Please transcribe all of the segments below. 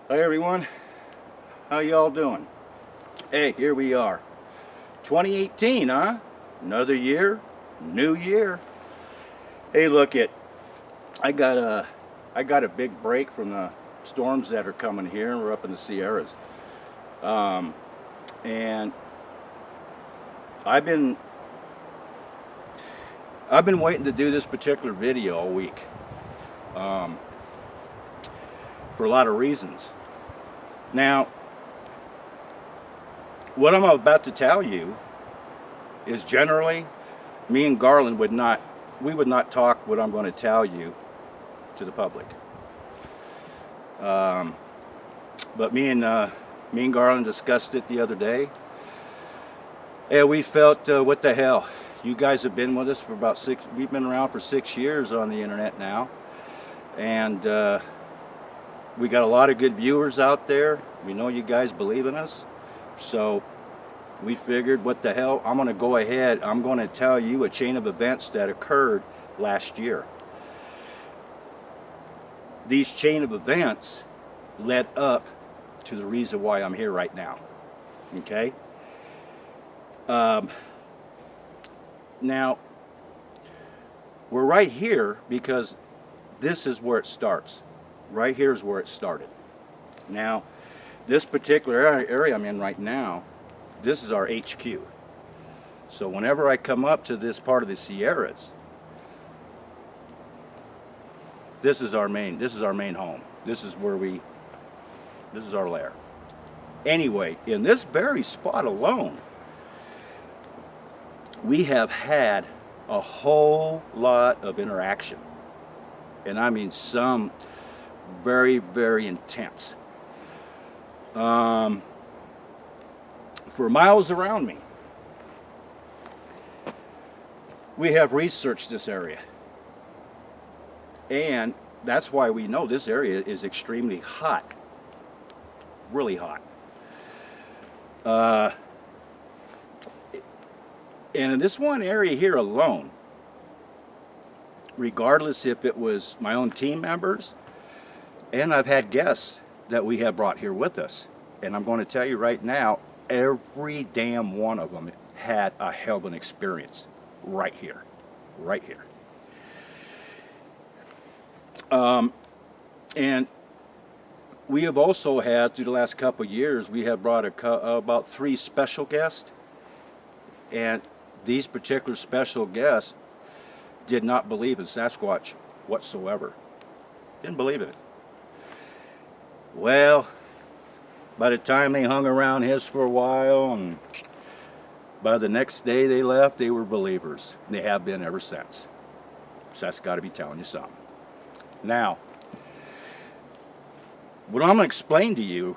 Hi everyone, how y'all doing? Hey, here we are. 2018, huh? Another year, new year. Hey, look it. I got a big break from the storms that are coming here. We're up in the Sierras, and I've been waiting to do this particular video all week, for a lot of reasons. Now, what I'm about to tell you is generally, me and Garland would not talk what I'm going to tell you to the public. But me and Garland discussed it the other day, and we felt, what the hell? You guys have been with us for about we've been around for 6 years on the internet now, and we got a lot of good viewers out there. We know you guys believe in us, so we figured, what the hell, I'm going to go ahead, I'm going to tell you a chain of events that occurred last year. These chain of events led up to the reason why I'm here right now. Okay? Now, we're right here because this is where it starts. Right here is where it started. Now, this particular area I'm in right now, this is our HQ. So whenever I come up to this part of the Sierras, this is our main home. This is our lair. Anyway, in this very spot alone, we have had a whole lot of interaction. And I mean some very, very intense. For miles around me, we have researched this area, and that's why we know this area is extremely hot, really hot. And in this one area here alone, regardless if it was my own team members, and I've had guests that we have brought here with us, and I'm going to tell you right now, every damn one of them had a hell of an experience right here, right here. And we have also had, through the last couple of years, we have brought about 3 special guests, and these particular special guests did not believe in Sasquatch whatsoever. Didn't believe in it. Well, by the time they hung around his for a while, and by the next day they left, they were believers. They have been ever since. So that's got to be telling you something. Now, what I'm going to explain to you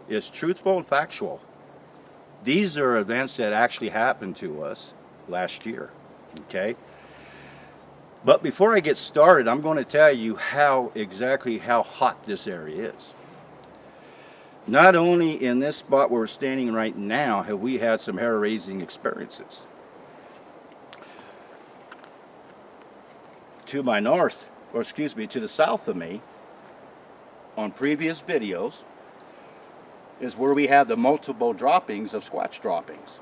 is truthful and factual. These are events that actually happened to us last year, okay? But before I get started, I'm going to tell you exactly how hot this area is. Not only in this spot where we're standing right now have we had some hair-raising experiences. To my north, or excuse me, to the south of me, on previous videos, is where we have the multiple droppings of Squatch droppings.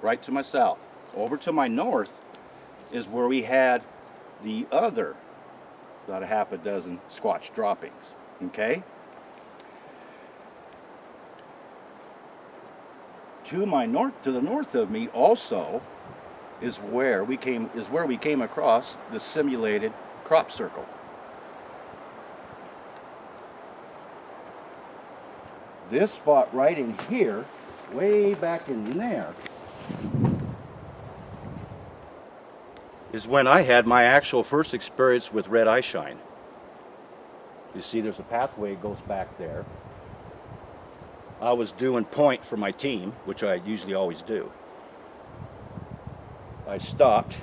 Right to my south. Over to my north is where we had the other, about a half a dozen Squatch droppings. Okay? To my north, to the north of me also is where we came across the simulated crop circle. This spot right in here, way back in there, is when I had my actual first experience with red eye shine. You see there's a pathway that goes back there. I was doing point for my team, which I usually always do. I stopped,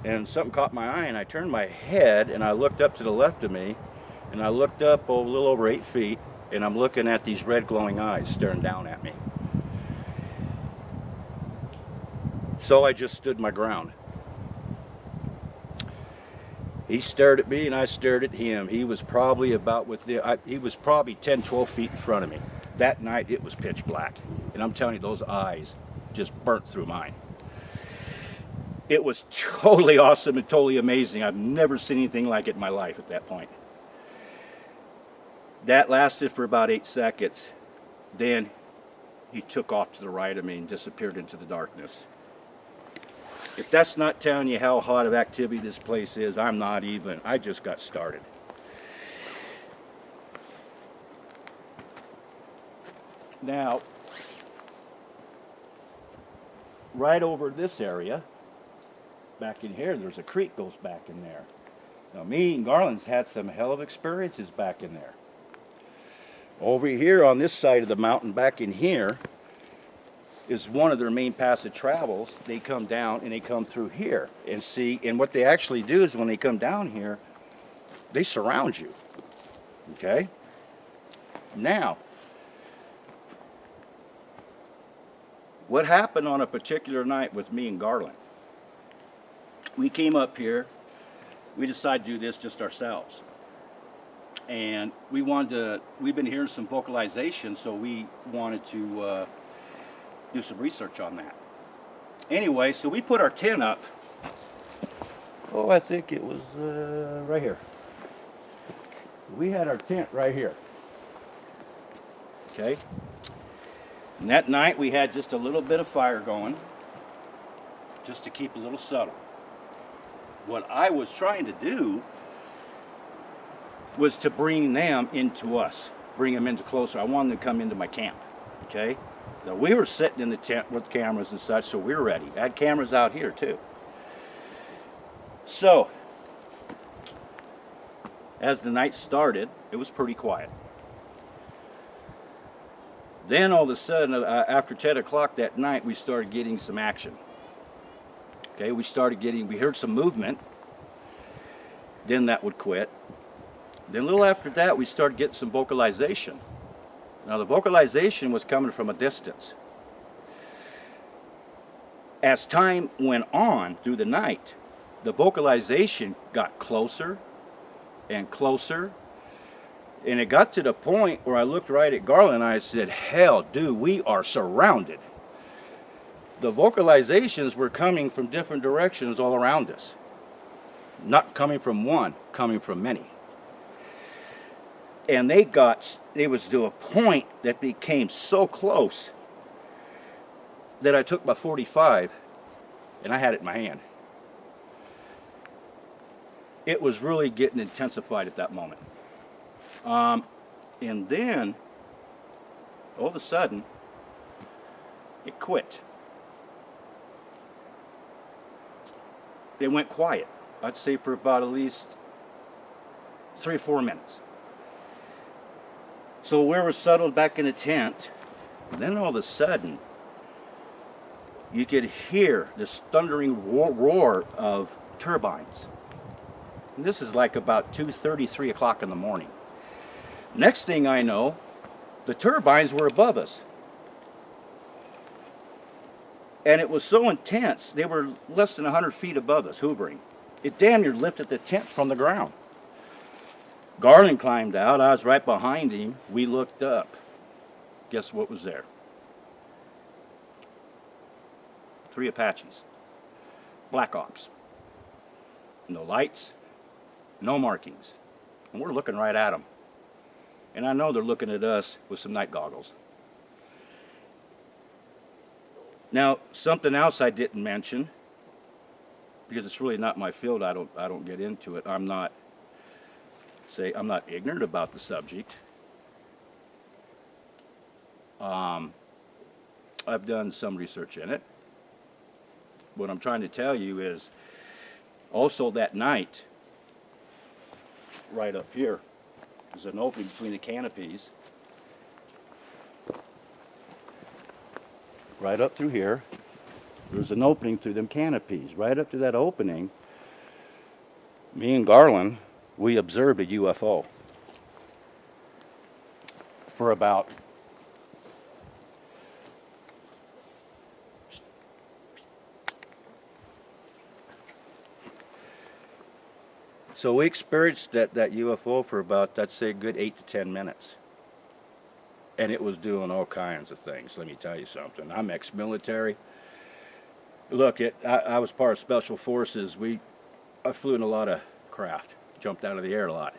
and something caught my eye, and I turned my head, and I looked up to the left of me, and I looked up a little over 8 feet, and I'm looking at these red glowing eyes staring down at me. So I just stood my ground. He stared at me and I stared at him. He was probably he was probably 10, 12 feet in front of me. That night it was pitch black. And I'm telling you, those eyes just burnt through mine. It was totally awesome and totally amazing. I've never seen anything like it in my life at that point. That lasted for about 8 seconds. Then he took off to the right of me and disappeared into the darkness. If that's not telling you how hot of activity this place is, I'm not even. I just got started. Now, right over this area, back in here, there's a creek goes back in there. Now, me and Garland's had some hell of experiences back in there. Over here on this side of the mountain, back in here, is one of their main passage travels. They come down and they come through here and see, and what they actually do is when they come down here, they surround you. Okay? Now, what happened on a particular night with me and Garland? We came up here, we decided to do this just ourselves. And we've been hearing some vocalization, so we wanted to do some research on that. Anyway, so we put our tent up. Oh, I think it was right here. We had our tent right here. Okay. And that night we had just a little bit of fire going, just to keep a little subtle. What I was trying to do was to bring them into us, bring them into closer. I wanted them to come into my camp, okay? Now, we were sitting in the tent with cameras and such, so we were ready. I had cameras out here too. So, as the night started, it was pretty quiet. Then all of a sudden, after 10 o'clock that night, we started getting some action. Okay, we heard some movement. Then that would quit. Then a little after that, we started getting some vocalization. Now the vocalization was coming from a distance. As time went on through the night, the vocalization got closer and closer. And it got to the point where I looked right at Garland and I said, hell, dude, we are surrounded. The vocalizations were coming from different directions all around us. Not coming from one, coming from many. And it was to a point that became so close that I took my .45 and I had it in my hand. It was really getting intensified at that moment. And then, all of a sudden, it quit. It went quiet. I'd say for about at least 3 or 4 minutes. So we were settled back in the tent. Then all of a sudden, you could hear this thundering roar of turbines. And this is like about 2:30, 3 o'clock in the morning. Next thing I know, the turbines were above us. And it was so intense, they were less than 100 feet above us, hoovering. It damn near lifted the tent from the ground. Garland climbed out. I was right behind him. We looked up. Guess what was there? 3 Apaches. Black Ops. No lights, no markings. And we're looking right at them. And I know they're looking at us with some night goggles. Now, something else I didn't mention, because it's really not my field, I don't get into it. I'm not ignorant about the subject. I've done some research in it. What I'm trying to tell you is, also that night, right up here, there's an opening between the canopies. Right up through here, there's an opening through them canopies. Right up to that opening, me and Garland, we observed a UFO for about So we experienced that UFO for about, I'd say, a good 8 to 10 minutes. And it was doing all kinds of things. Let me tell you something. I'm ex-military. Look, I was part of Special Forces. I flew in a lot of craft, jumped out of the air a lot.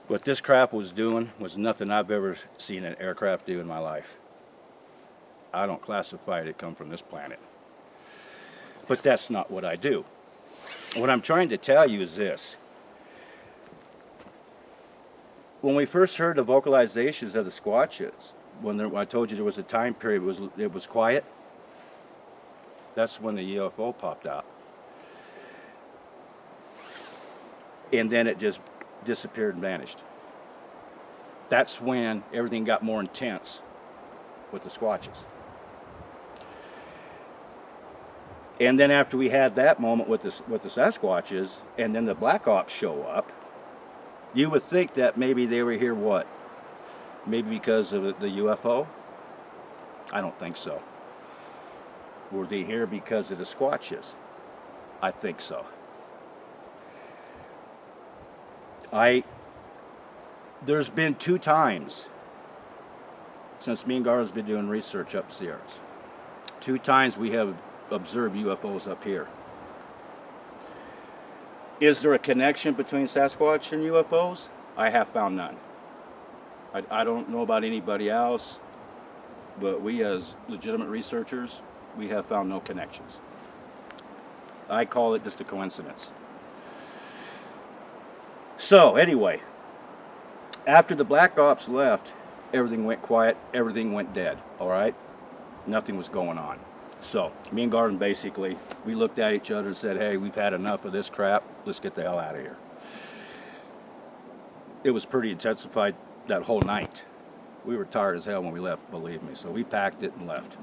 What this craft was doing was nothing I've ever seen an aircraft do in my life. I don't classify it come from this planet. But that's not what I do. What I'm trying to tell you is this. When we first heard the vocalizations of the Squatches, when I told you there was a time period it was quiet, that's when the UFO popped out. And then it just disappeared and vanished. That's when everything got more intense with the Squatches. And then after we had that moment with the Sasquatches, and then the Black Ops show up, you would think that maybe they were here what? Maybe because of the UFO? I don't think so. Were they here because of the Squatches? I think so. There's been 2 times since me and Garland's been doing research up Sierras. 2 times we have observed UFOs up here. Is there a connection between Sasquatch and UFOs? I have found none. I don't know about anybody else, but we as legitimate researchers, we have found no connections. I call it just a coincidence. So anyway, after the Black Ops left, everything went quiet, everything went dead, all right? Nothing was going on. So me and Garden basically, we looked at each other and said, hey, we've had enough of this crap, let's get the hell out of here. It was pretty intensified that whole night. We were tired as hell when we left, believe me, so we packed it and left.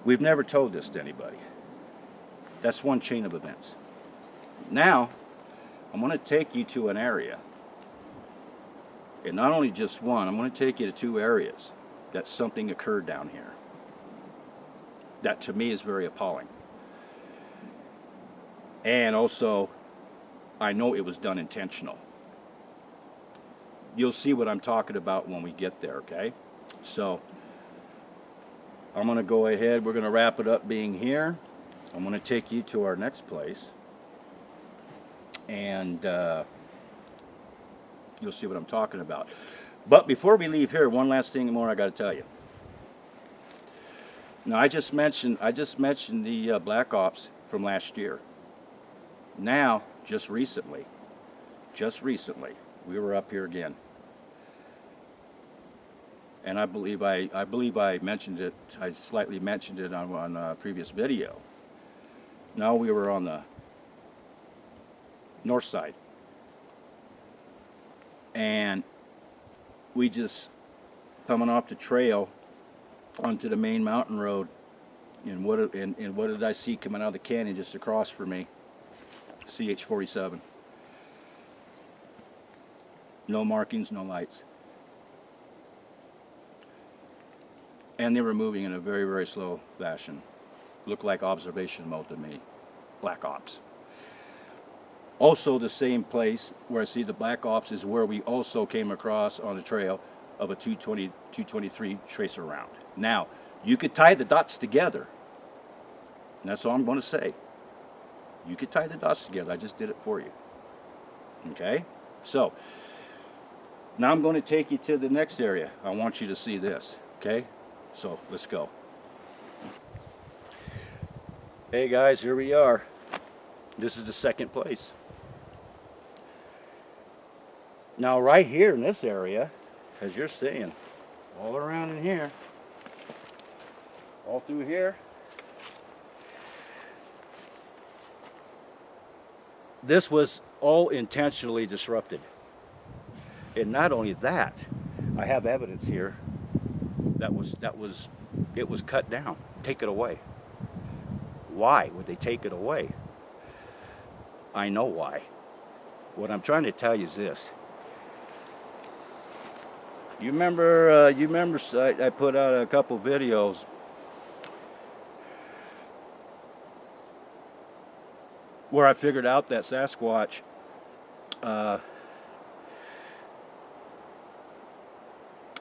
We've never told this to anybody. That's one chain of events. Now, I'm going to take you to an area. And not only just one, I'm going to take you to 2 areas that something occurred down here. That to me is very appalling. And also, I know it was done intentional. You'll see what I'm talking about when we get there, okay? So, I'm going to go ahead. We're going to wrap it up being here. I'm going to take you to our next place. And you'll see what I'm talking about. But before we leave here, one last thing more I got to tell you. Now, I just mentioned the Black Ops from last year. Now, just recently, we were up here again. And I believe I mentioned it. I slightly mentioned it on a previous video. Now we were on the north side, and we just coming off the trail onto the main mountain road. And what did I see coming out of the canyon just across from me? CH-47. No markings, no lights. And they were moving in a very, very slow fashion. Looked like observation mode to me. Black Ops. Also the same place where I see the Black Ops is where we also came across on the trail of a 223 tracer round. Now, you could tie the dots together. And that's all I'm going to say. You could tie the dots together. I just did it for you. Okay? So, now I'm going to take you to the next area. I want you to see this. Okay? So, let's go. Hey guys, here we are. This is the second place. Now right here in this area, as you're seeing, all around in here, all through here, this was all intentionally disrupted. And not only that, I have evidence here it was cut down. Take it away. Why would they take it away? I know why. What I'm trying to tell you is this. You remember I put out a couple videos where I figured out that Sasquatch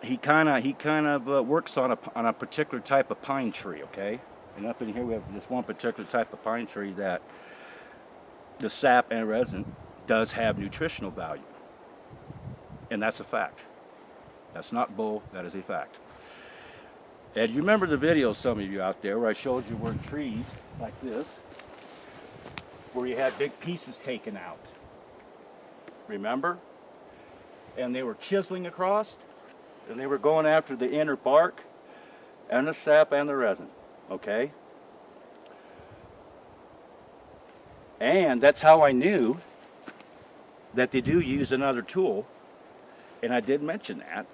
he kind of works on a particular type of pine tree, okay? And up in here we have this one particular type of pine tree that the sap and resin does have nutritional value. And that's a fact. That's not bull, that is a fact. And you remember the video, some of you out there, where I showed you where trees like this, where you had big pieces taken out. Remember? And they were chiseling across, and they were going after the inner bark and the sap and the resin, okay? And that's how I knew that they do use another tool, and I did mention that,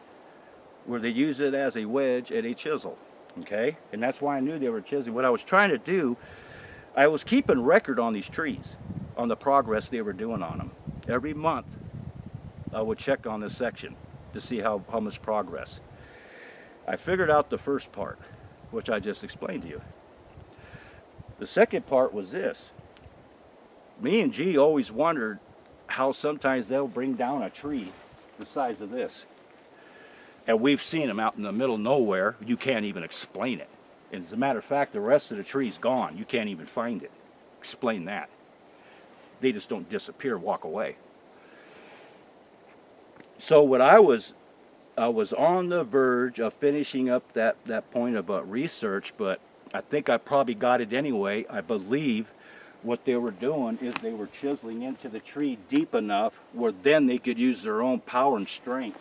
where they use it as a wedge and a chisel, okay? And that's why I knew they were chiseling. What I was trying to do, I was keeping record on these trees, on the progress they were doing on them. Every month, I would check on this section to see how much progress. I figured out the first part, which I just explained to you. The second part was this. Me and G always wondered how sometimes they'll bring down a tree the size of this. And we've seen them out in the middle of nowhere. You can't even explain it. And as a matter of fact, the rest of the tree's gone. You can't even find it. Explain that. They just don't disappear, walk away. So what I was on the verge of finishing up that point about research, but I think I probably got it anyway. I believe what they were doing is they were chiseling into the tree deep enough where then they could use their own power and strength,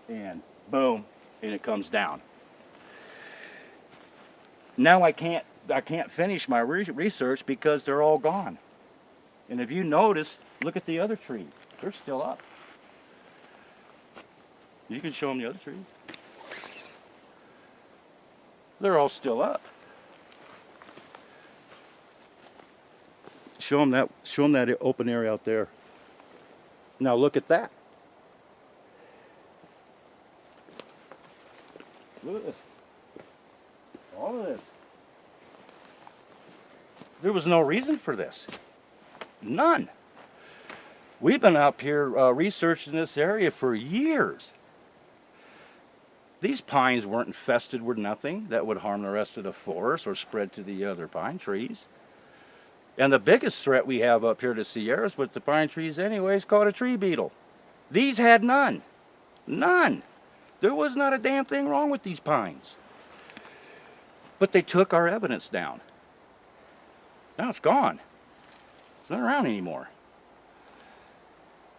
and boom, and it comes down. Now I can't finish my research because they're all gone. And if you notice, look at the other trees. They're still up. You can show them the other trees. They're all still up. Show them that open area out there. Now look at that. Look at this. All of this. There was no reason for this. None. We've been up here researching this area for years. These pines weren't infested with nothing that would harm the rest of the forest or spread to the other pine trees. And the biggest threat we have up here to Sierras with the pine trees anyway is called a tree beetle. These had none. None. There was not a damn thing wrong with these pines. But they took our evidence down. Now it's gone. It's not around anymore.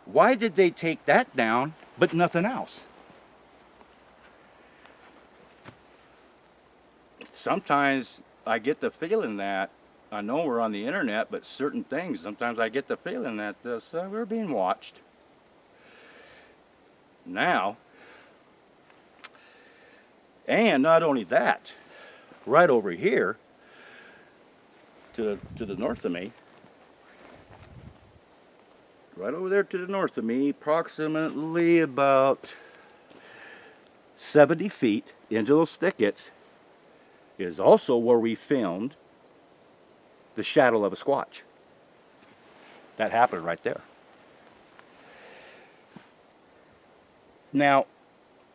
Why did they take that down but nothing else? Sometimes I get the feeling that, I know we're on the internet, but certain things, sometimes I get the feeling that we're being watched. Now, and not only that, right over here, to the north of me, right over there to the north of me, approximately about 70 feet into those thickets, is also where we filmed the shadow of a squatch. That happened right there. Now,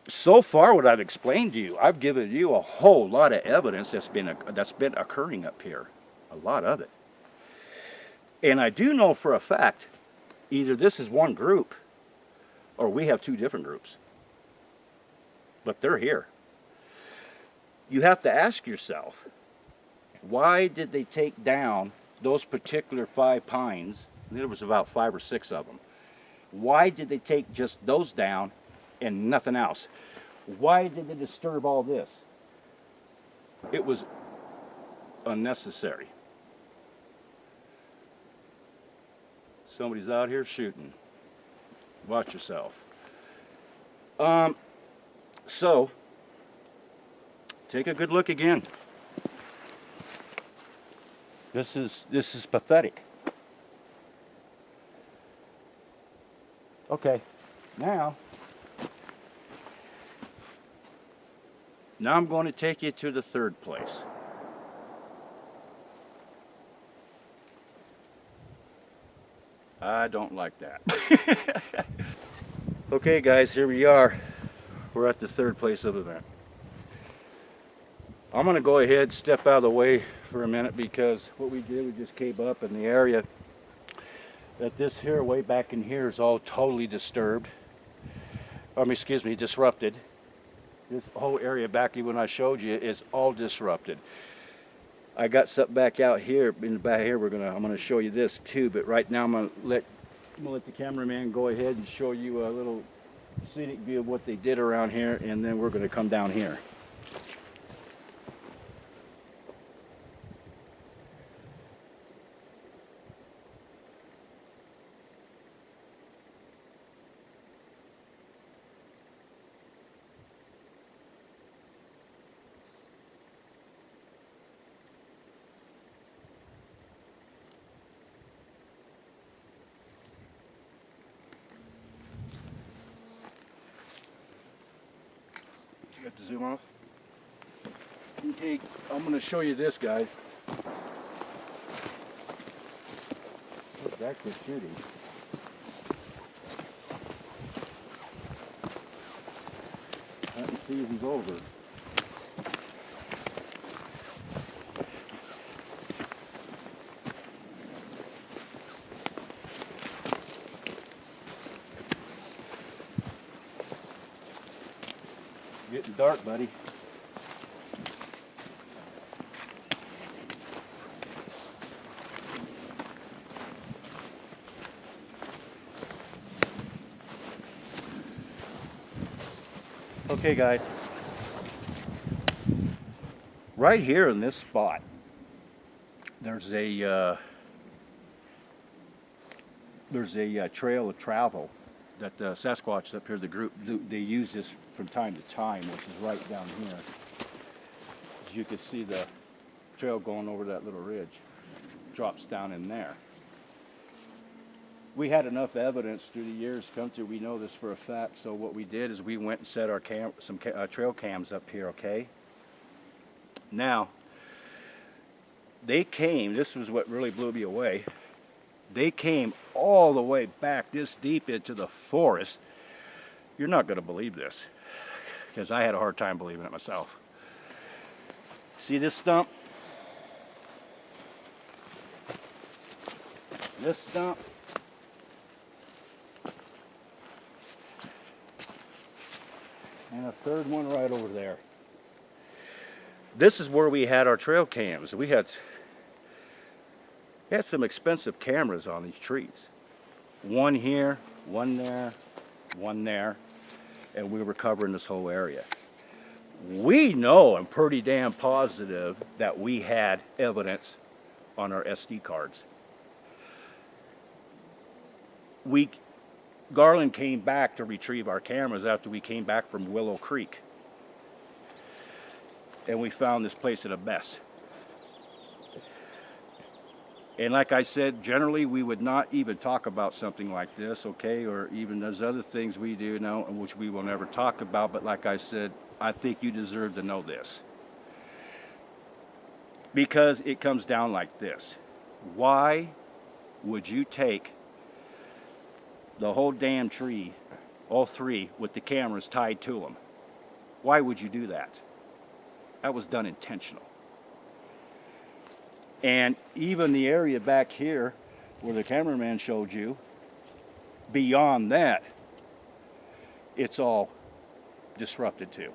so far what I've explained to you, I've given you a whole lot of evidence that's been occurring up here. A lot of it. And I do know for a fact, either this is one group or we have two different groups. But they're here. You have to ask yourself, why did they take down those particular 5 pines? There was about 5 or 6 of them. Why did they take just those down and nothing else? Why did they disturb all this? It was unnecessary. Somebody's out here shooting. Watch yourself. So, take a good look again. This is pathetic. Okay, now I'm going to take you to the third place. I don't like that. Okay guys, here we are. We're at the third place of event. I'm gonna go ahead, step out of the way for a minute, because what we did, we just came up in the area that this here, way back in here, is all totally disturbed. Excuse me, disrupted. This whole area back here when I showed you is all disrupted. I got something back out here, in the back here, I'm gonna show you this too, but right now I'm gonna let the cameraman go ahead and show you a little scenic view of what they did around here, and then we're gonna come down here. You got the zoom off? Okay, I'm going to show you this, guys. Look, that's just shooting. Hunting season's over. Getting dark, buddy. Okay guys, right here in this spot, there's a trail of travel that Sasquatch up here, the group, they use this from time to time, which is right down here. As you can see, the trail going over that little ridge drops down in there. We had enough evidence through the years to come through. We know this for a fact. So what we did is we went and set our trail cams up here. Okay. Now they came. This was what really blew me away. They came all the way back this deep into the forest. You're not going to believe this, because I had a hard time believing it myself. See this stump? This stump? And a third one right over there. This is where we had our trail cams. We had some expensive cameras on these trees. One here, one there, one there, and we were covering this whole area. We know, I'm pretty damn positive, that we had evidence on our SD cards. Garland came back to retrieve our cameras after we came back from Willow Creek. And we found this place in a mess. And like I said, generally we would not even talk about something like this, okay? Or even there's other things we do now, which we will never talk about. But like I said, I think you deserve to know this. Because it comes down like this. Why would you take the whole damn tree, all three, with the cameras tied to them? Why would you do that? That was done intentional. And even the area back here where the cameraman showed you, beyond that, it's all disrupted too.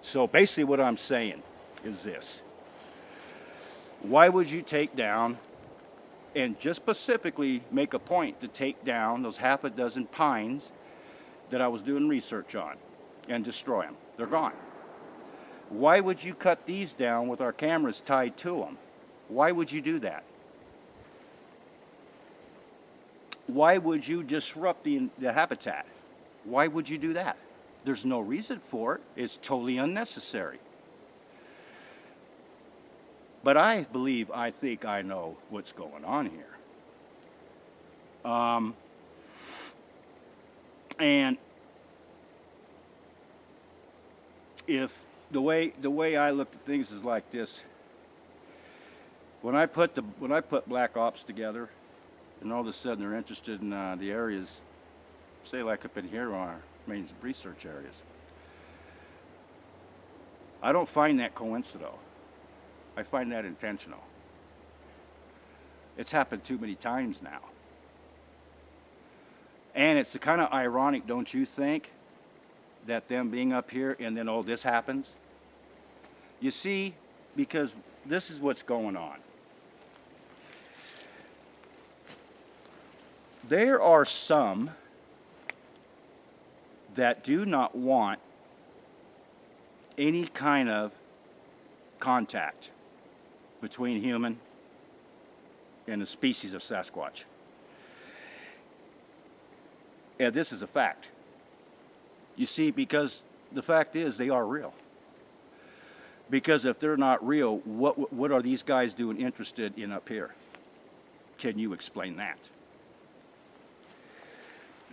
So basically what I'm saying is this. Why would you take down, and just specifically make a point to take down those half a dozen pines that I was doing research on and destroy them? They're gone. Why would you cut these down with our cameras tied to them? Why would you do that? Why would you disrupt the habitat? Why would you do that? There's no reason for it. It's totally unnecessary. But I think I know what's going on here. And if the way I look at things is like this, when I put Black Ops together, and all of a sudden they're interested in the areas, say like up in here on our main research areas. I don't find that coincidental. I find that intentional. It's happened too many times now. And it's kind of ironic, don't you think, that them being up here and then all this happens? You see, because this is what's going on. There are some that do not want any kind of contact between human and the species of Sasquatch. And this is a fact. You see, because the fact is they are real. Because if they're not real, what are these guys doing interested in up here? Can you explain that?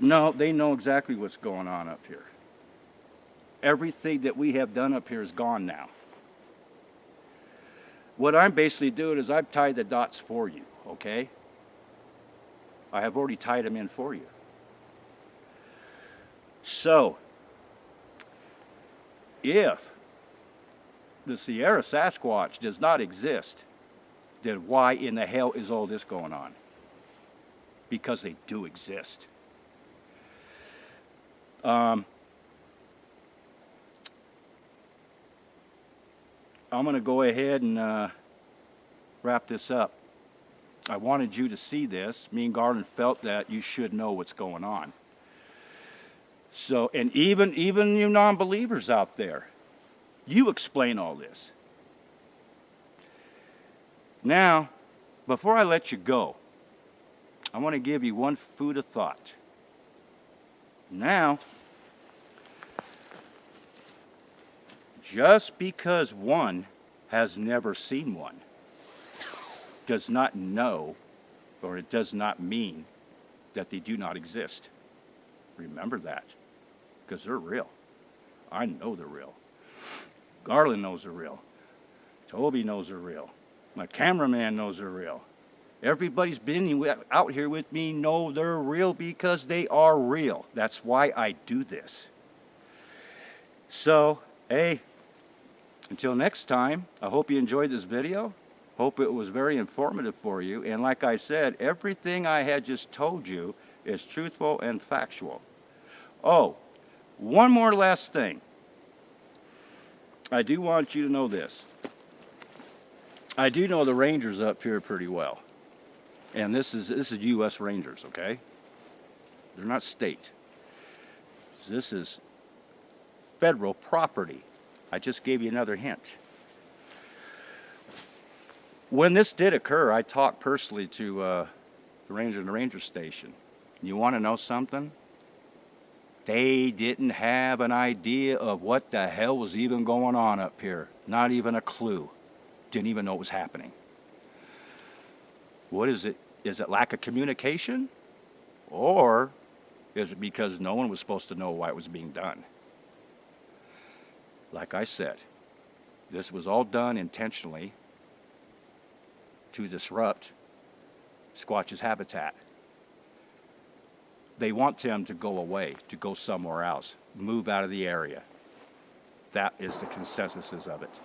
No, they know exactly what's going on up here. Everything that we have done up here is gone now. What I'm basically doing is I've tied the dots for you, okay? I have already tied them in for you. So, if the Sierra Sasquatch does not exist, then why in the hell is all this going on? Because they do exist. I'm going to go ahead and wrap this up. I wanted you to see this. Me and Garland felt that you should know what's going on. So, and even you non-believers out there, you explain all this. Now, before I let you go, I want to give you one food of thought. Now, just because one has never seen one does not know, or it does not mean that they do not exist. Remember that, because they're real. I know they're real. Garland knows they're real. Toby knows they're real. My cameraman knows they're real. Everybody's been out here with me know they're real because they are real. That's why I do this. So, hey, until next time, I hope you enjoyed this video. Hope it was very informative for you. And like I said, everything I had just told you is truthful and factual. Oh, one more last thing. I do want you to know this. I do know the Rangers up here pretty well. And this is U.S. Rangers, okay? They're not state. This is federal property. I just gave you another hint. When this did occur, I talked personally to the ranger in the ranger station. You want to know something? They didn't have an idea of what the hell was even going on up here. Not even a clue. Didn't even know it was happening. What is it? Is it lack of communication? Or is it because no one was supposed to know why it was being done? Like I said, this was all done intentionally to disrupt Squatch's habitat. They want them to go away, to go somewhere else, move out of the area. That is the consensus of it.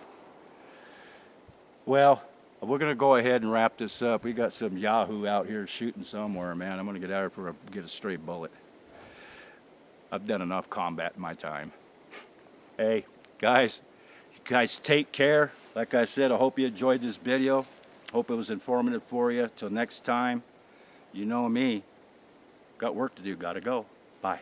Well, we're going to go ahead and wrap this up. We got some Yahoo out here shooting somewhere, man. I'm going to get out here to get a straight bullet. I've done enough combat in my time. Hey, guys, you guys take care. Like I said, I hope you enjoyed this video. Hope it was informative for you. Till next time, you know me. Got work to do. Gotta go. Bye.